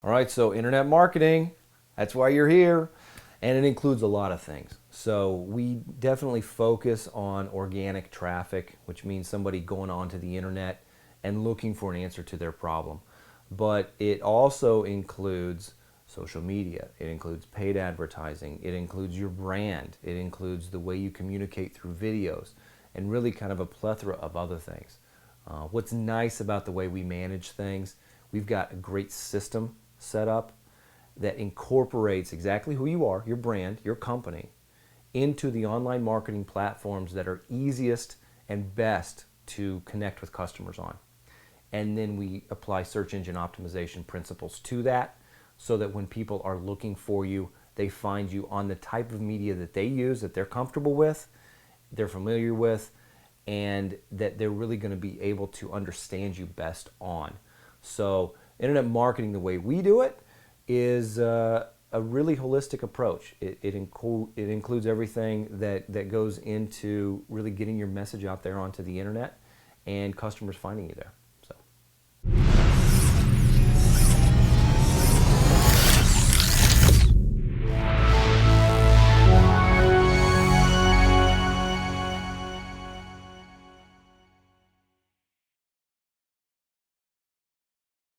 All right, so internet marketing, that's why you're here. And it includes a lot of things. So we definitely focus on organic traffic, which means somebody going onto the internet and looking for an answer to their problem. But it also includes social media. It includes paid advertising. It includes your brand. It includes the way you communicate through videos and really kind of a plethora of other things. What's nice about the way we manage things, we've got a great system set up that incorporates exactly who you are, your brand, your company, into the online marketing platforms that are easiest and best to connect with customers on. And then we apply search engine optimization principles to that so that when people are looking for you, they find you on the type of media that they use, that they're comfortable with, they're familiar with, and that they're really going to be able to understand you best on. So internet marketing, the way we do it, is a really holistic approach. It includes everything that goes into really getting your message out there onto the internet and customers finding you there.